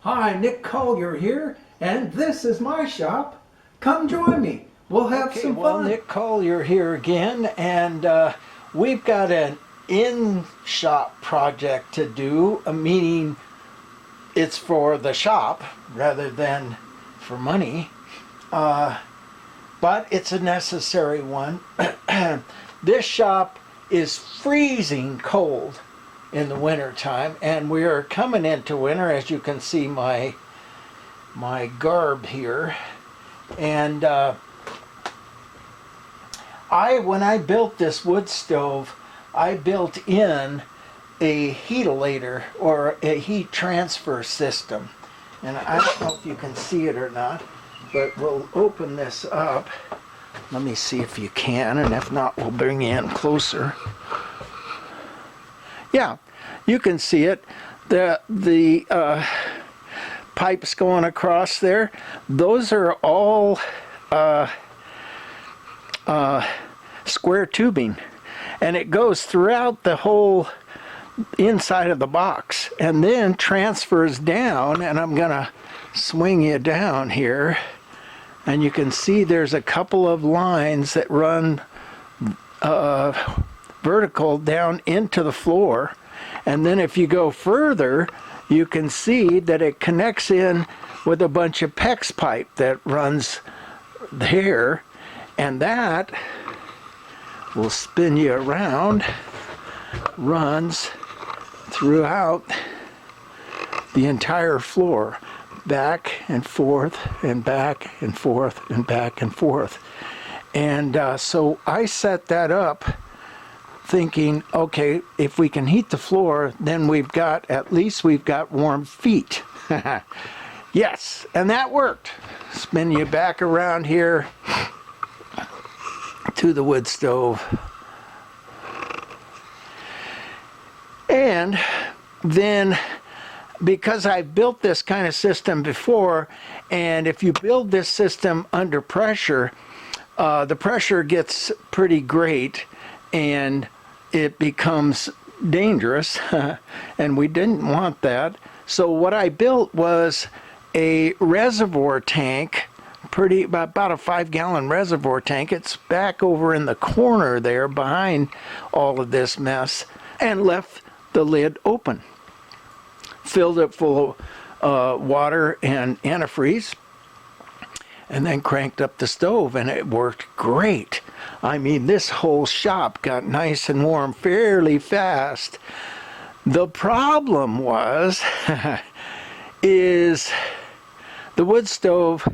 Hi, Nick Collier here, and this is my shop. Come join me. We'll have some fun. Nick Collier here again, and we've got an in-shop project to do, meaning it's for the shop rather than for money, but it's a necessary one. This shop is freezing cold in the winter time, and we are coming into winter, as you can see my garb here. And when I built this wood stove, I built in a heatilator or a heat transfer system, and I don't know if you can see it or not, but we'll open this up. Let me see if you can, and if not, we'll bring you in closer. Yeah, you can see it. The pipes going across there, those are all square tubing, and it goes throughout the whole inside of the box and then transfers down, and I'm gonna swing you down here, and you can see there's a couple of lines that run vertical down into the floor, and then if you go further you can see that it connects in with a bunch of PEX pipe that runs here, and that will spin you around, runs throughout the entire floor, back and forth and back and forth and back and forth. And so I set that up thinking, okay, if we can heat the floor, then at least we've got warm feet. Yes, and that worked. Spin you back around here to the wood stove. And then, because I've built this kind of system before, and if you build this system under pressure, the pressure gets pretty great and it becomes dangerous, and we didn't want that. So what I built was a reservoir tank, about a 5-gallon reservoir tank. It's back over in the corner there behind all of this mess, and left the lid open. Filled it full of water and antifreeze, and then cranked up the stove, and it worked great. I mean, this whole shop got nice and warm fairly fast. The problem was, is the wood stove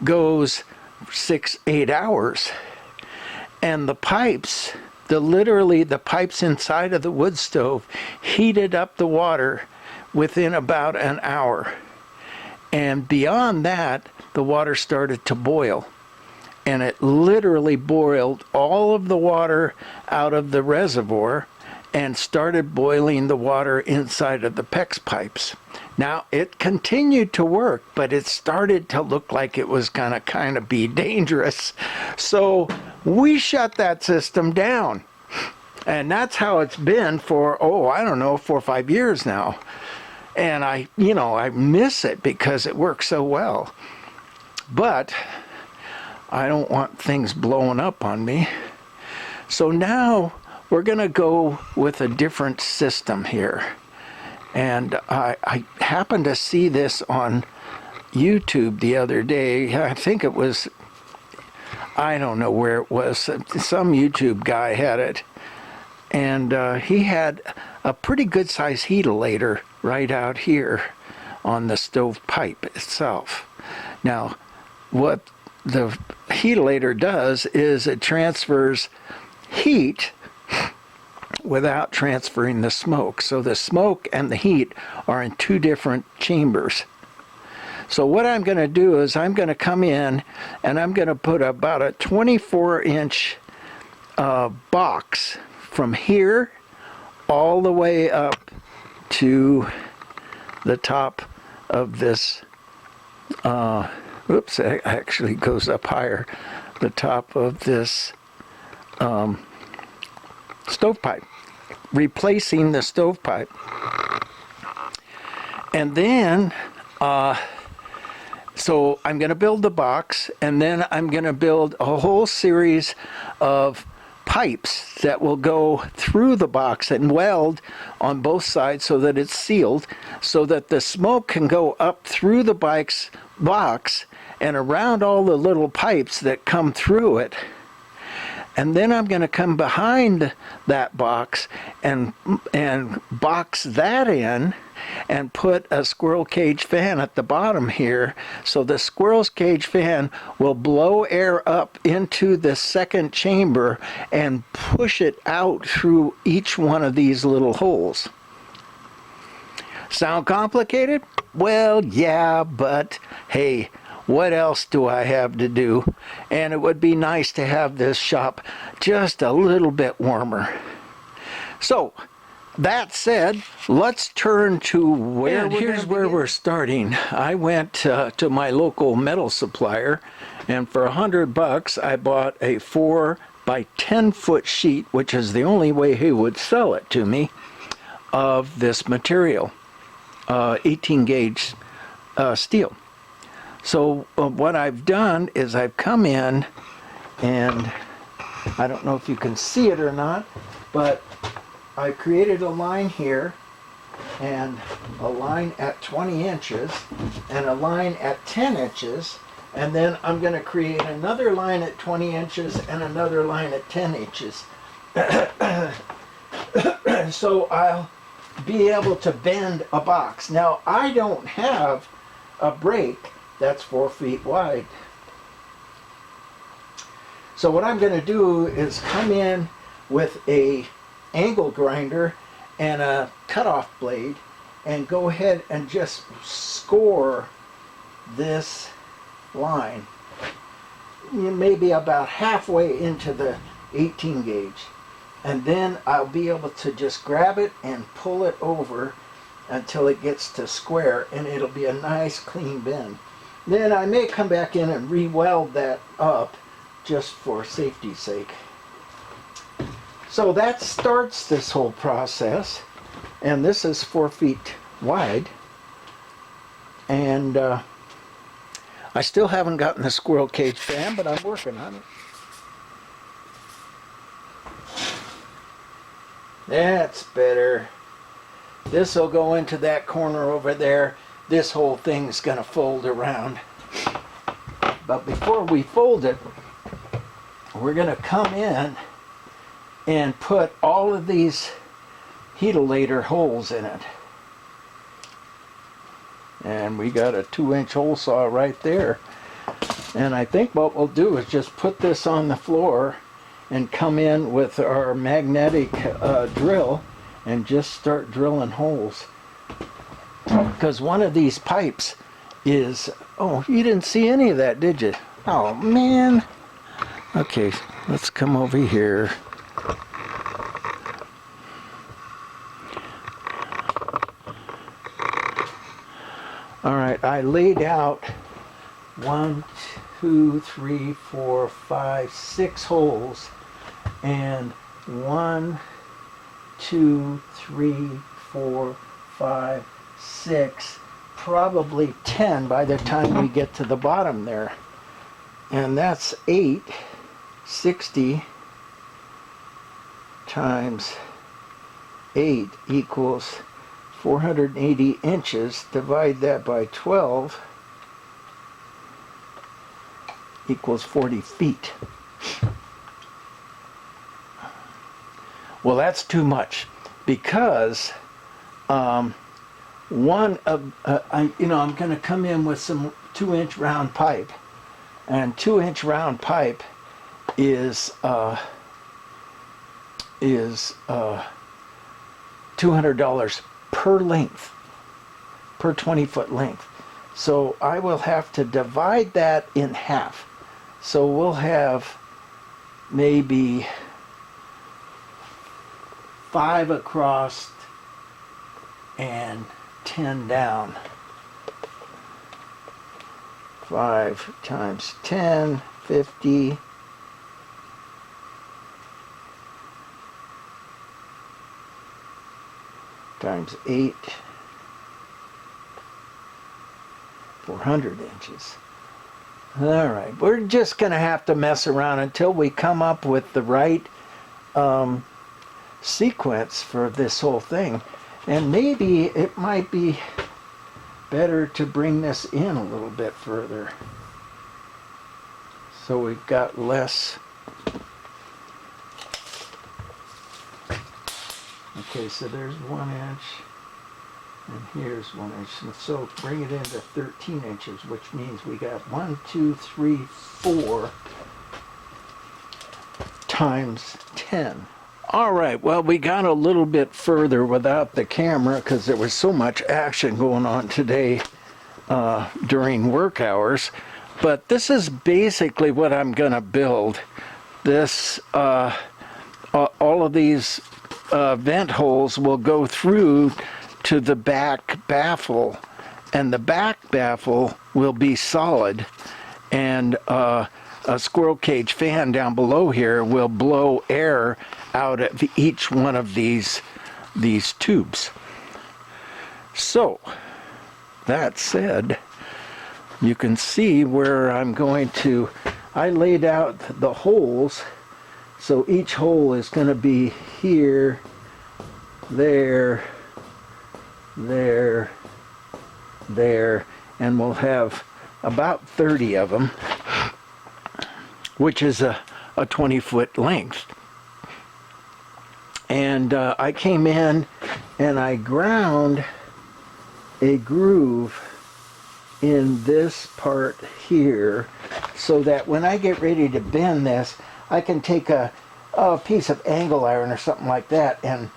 goes 6-8 hours, and the pipes, literally the pipes inside of the wood stove heated up the water within about an hour. And beyond that, the water started to boil, and it literally boiled all of the water out of the reservoir and started boiling the water inside of the PEX pipes. Now, it continued to work, but it started to look like it was gonna kind of be dangerous. So we shut that system down. And that's how it's been for, I don't know, 4 or 5 years now. And I miss it because it works so well. But I don't want things blowing up on me. So now we're going to go with a different system here. And I happened to see this on YouTube the other day. I think it was, I don't know where it was. Some YouTube guy had it. And he had a pretty good size heatilator right out here on the stove pipe itself. Now, what the heatilator does is it transfers heat without transferring the smoke. So the smoke and the heat are in 2 different chambers. So what I'm going to do is I'm going to come in and I'm going to put about a 24-inch box from here all the way up to the top of this, oops, it actually goes up higher, the top of this stovepipe, replacing the stovepipe. And then So I'm going to build the box, and then I'm going to build a whole series of pipes that will go through the box and weld on both sides so that it's sealed, so that the smoke can go up through the box and around all the little pipes that come through it. And then I'm going to come behind that box and box that in and put a squirrel cage fan at the bottom here. So the squirrel cage fan will blow air up into the second chamber and push it out through each one of these little holes. Sound complicated? Well, yeah, but hey, what else do I have to do? And it would be nice to have this shop just a little bit warmer. So, that said, let's turn to where here's where we're starting. I went to my local metal supplier, and for $100 I bought a 4 by 10 foot sheet, which is the only way he would sell it to me, of this material, 18 gauge steel. So what I've done is I've come in, and I don't know if you can see it or not, but I created a line here, and a line at 20 inches, and a line at 10 inches, and then I'm going to create another line at 20 inches and another line at 10 inches. So I'll be able to bend a box. Now, I don't have a brake that's 4 feet wide. So what I'm going to do is come in with a angle grinder and a cutoff blade and go ahead and just score this line, maybe about halfway into the 18 gauge. And then I'll be able to just grab it and pull it over until it gets to square, and it'll be a nice clean bend. Then I may come back in and re-weld that up just for safety's sake. So that starts this whole process, and this is 4 feet wide, and I still haven't gotten the squirrel cage fan, but I'm working on it. That's better. This will go into that corner over there. This whole thing's going to fold around. But before we fold it, we're going to come in and put all of these helilator holes in it. And we got a 2-inch hole saw right there. And I think what we'll do is just put this on the floor and come in with our magnetic drill and just start drilling holes. Because one of these pipes is, oh, you didn't see any of that, did you? Oh, man. Okay, let's come over here. All right, I laid out 1, 2, 3, 4, 5, 6 holes, and 1, 2, 3, 4, 5, 6, probably 10 by the time we get to the bottom there. And that's 860 times 8 equals 480 inches. Divide that by 12 equals 40 feet. Well, that's too much, because I'm going to come in with some 2-inch round pipe, and 2-inch round pipe is $200 per length, per 20-foot length. So I will have to divide that in half. So we'll have maybe 5 across and 10 down. 5 times 10, 50. Times 8. 400 inches. All right, we're just going to have to mess around until we come up with the right sequence for this whole thing. And maybe it might be better to bring this in a little bit further, so we've got less. Okay, so there's 1 inch, and here's 1 inch. And so bring it into 13 inches, which means we got 1, 2, 3, 4 times 10. All right, well, we got a little bit further without the camera because there was so much action going on today during work hours. But this is basically what I'm going to build. This, all of these vent holes will go through to the back baffle, and the back baffle will be solid, and a squirrel cage fan down below here will blow air out of each one of these tubes. So that said, you can see where I'm going to, I laid out the holes, so each hole is going to be here, there, there, there, and we'll have about 30 of them, which is a 20-foot length. And I came in and I ground a groove in this part here, so that when I get ready to bend this, I can take a piece of angle iron or something like that and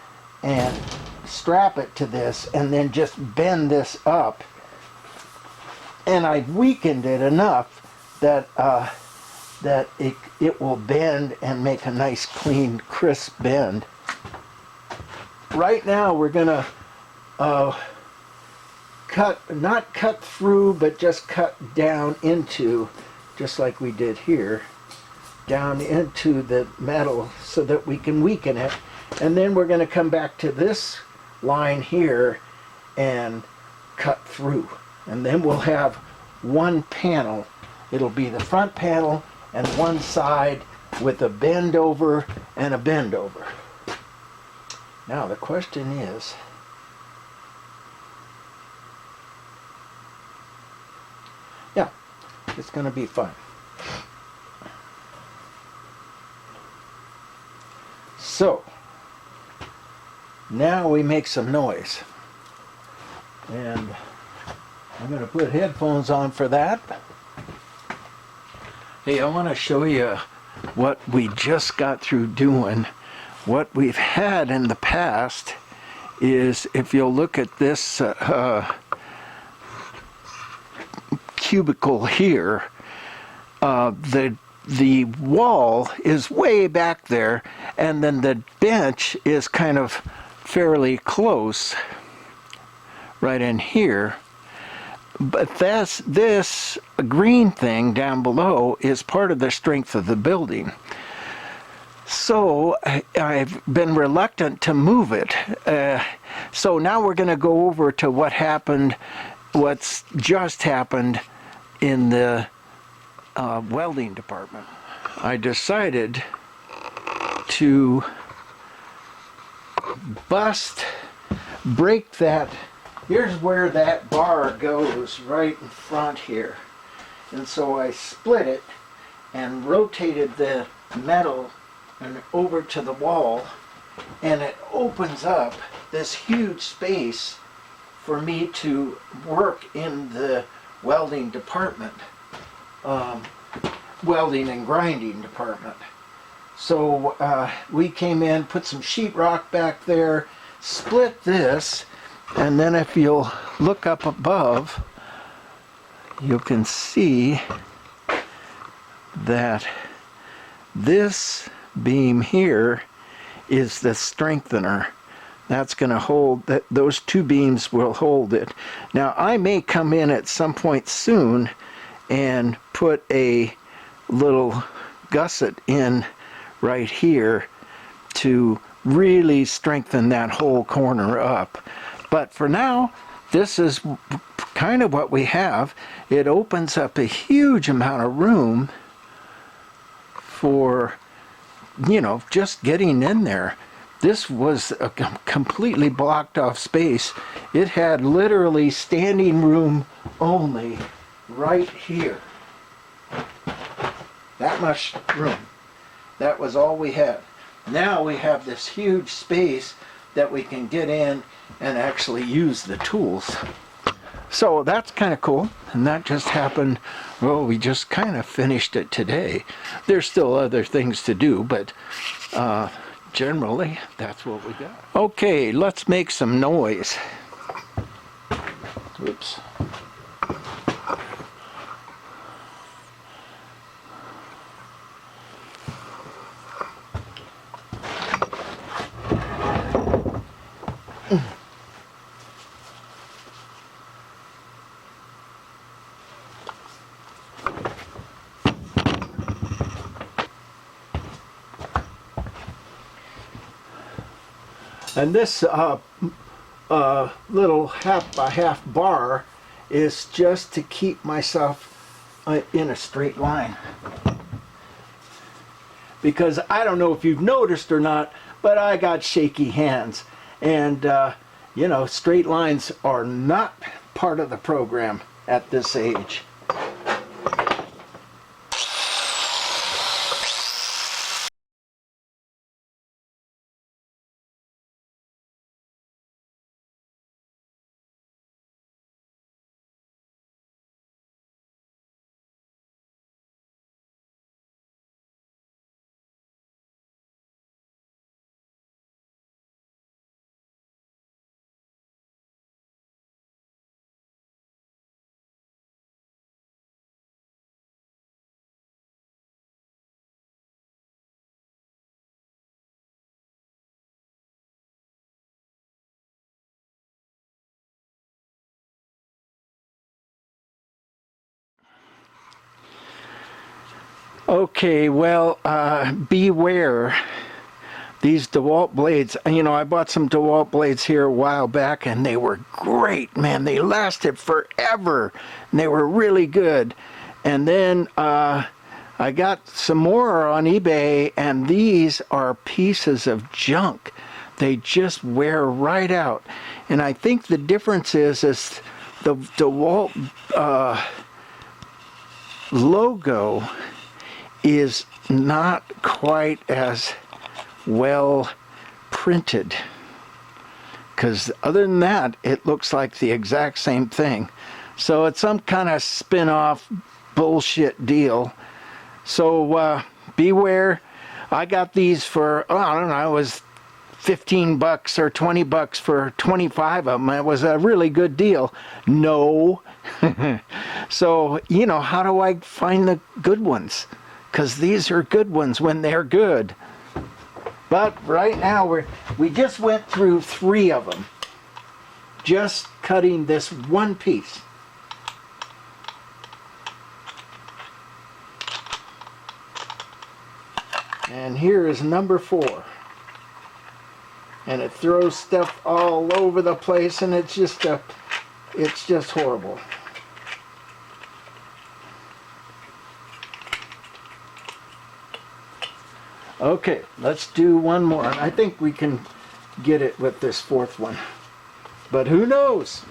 strap it to this, and then just bend this up. And I've weakened it enough that that it will bend and make a nice, clean, crisp bend. Right now we're gonna not cut through, but just cut down into, just like we did here, down into the metal so that we can weaken it. And then we're going to come back to this line here and cut through. And then we'll have one panel. It'll be the front panel and one side with a bend over and a bend over. Now the question is, yeah, it's going to be fun. So now we make some noise, and I'm going to put headphones on for that. Hey, I want to show you what we just got through doing. What we've had in the past is, if you'll look at this cubicle here, the wall is way back there, and then the bench is kind of fairly close right in here. But this green thing down below is part of the strength of the building. So I've been reluctant to move it. So now we're going to go over to what's just happened in the welding department. I decided to break that. Here's where that bar goes, right in front here. And so I split it and rotated the metal and over to the wall, and it opens up this huge space for me to work in the welding department, welding and grinding department. So we came in, put some sheetrock back there, split this, and then if you'll look up above, you can see that this beam here is the strengthener. That's going to hold, those two beams will hold it. Now I may come in at some point soon and put a little gusset in right here to really strengthen that whole corner up. But for now, this is kind of what we have. It opens up a huge amount of room for, you know, just getting in there. This was a completely blocked off space. It had literally standing room only right here. That much room. That was all we had. Now we have this huge space that we can get in and actually use the tools. So that's kind of cool. And that just happened, well, we just kind of finished it today. There's still other things to do, but generally that's what we got. Okay, let's make some noise. Oops. And this little half by half bar is just to keep myself in a straight line. Because I don't know if you've noticed or not, but I got shaky hands. And, you know, straight lines are not part of the program at this age. Okay, well, beware these DeWalt blades. You know, I bought some DeWalt blades here a while back, and they were great, man. They lasted forever, and they were really good. And then I got some more on eBay, and these are pieces of junk. They just wear right out. And I think the difference is the DeWalt logo is not quite as well printed, because other than that it looks like the exact same thing. So it's some kind of spin-off bullshit deal. So beware. I got these for, oh, I don't know, it was $15 or $20 for 25 of them. It was a really good deal. No. So, you know, how do I find the good ones? Because these are good ones when they're good. But right now we just went through 3 of them, just cutting this one piece. And here is number 4. And it throws stuff all over the place, and it's just horrible. Okay, let's do one more. I think we can get it with this 4th one. But who knows?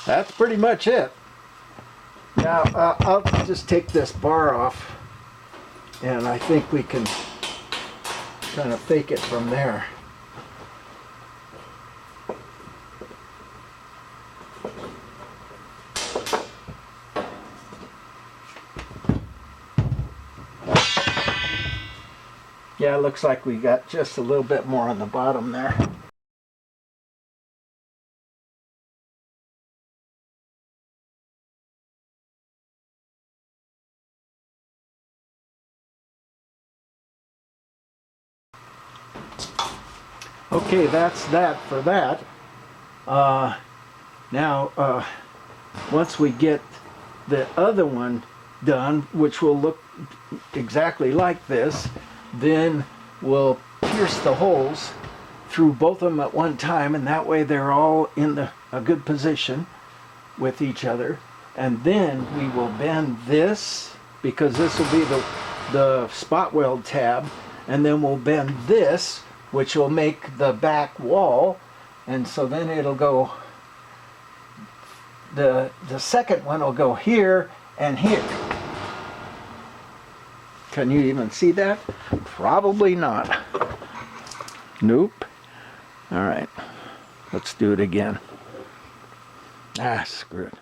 That's pretty much it. Now, I'll just take this bar off, and I think we can kind of fake it from there. Yeah, it looks like we got just a little bit more on the bottom there. Okay, that's that for that. Now, once we get the other one done, which will look exactly like this. Then we'll pierce the holes through both of them at one time, and that way they're all in a good position with each other. And then we will bend this, because this will be the spot weld tab, and then we'll bend this, which will make the back wall, and so then it'll go, the second one will go here and here. Can you even see that? Probably not. Nope. All right, let's do it again. Ah, screw it.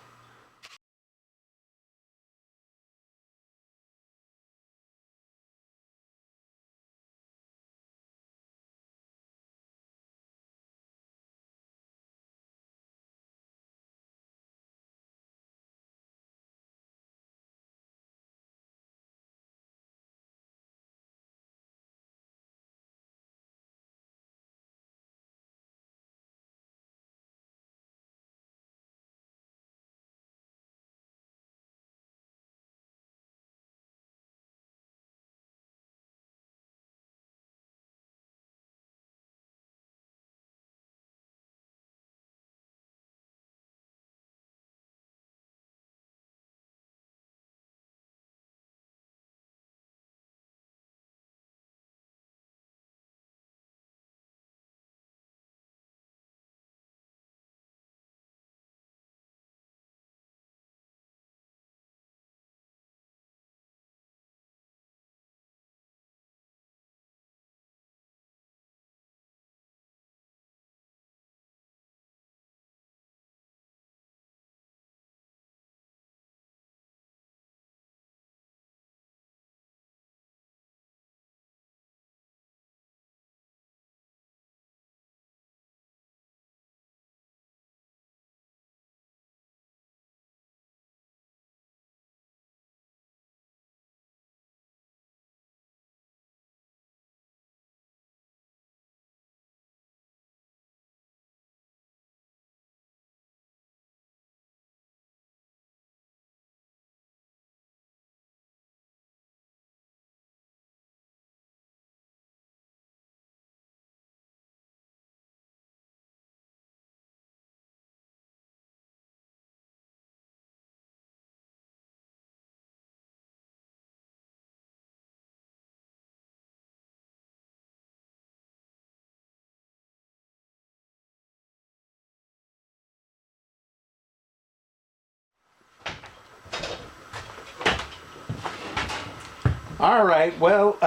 All right, well,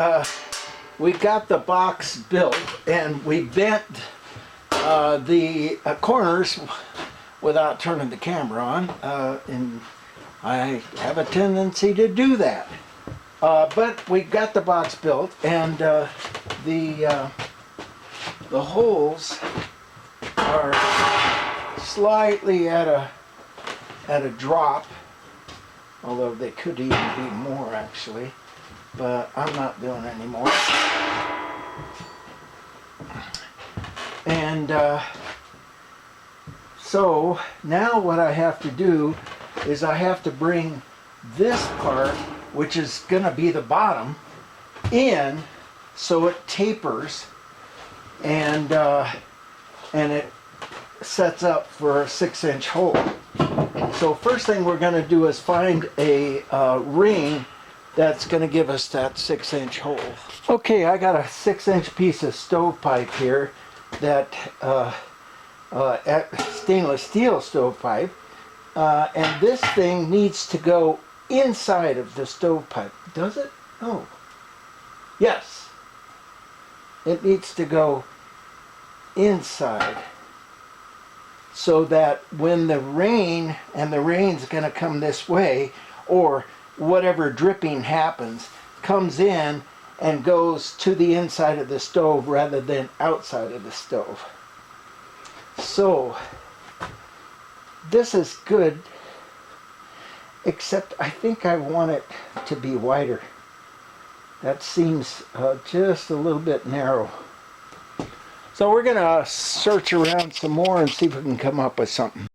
we got the box built, and we bent the corners without turning the camera on, and I have a tendency to do that. But we got the box built, and the holes are slightly at a drop, although they could even be more actually. But I'm not doing any more. And so now what I have to do is I have to bring this part, which is going to be the bottom, in so it tapers and it sets up for a 6-inch hole. So first thing we're going to do is find a ring that's going to give us that 6-inch hole. Okay, I got a 6-inch piece of stovepipe here, that stainless steel stovepipe, and this thing needs to go inside of the stovepipe. Does it? Oh. Yes. It needs to go inside, so that when the rain, and the rain's going to come this way, or whatever dripping happens, comes in and goes to the inside of the stove rather than outside of the stove. So this is good, except I think I want it to be wider. That seems just a little bit narrow. So we're going to search around some more and see if we can come up with something.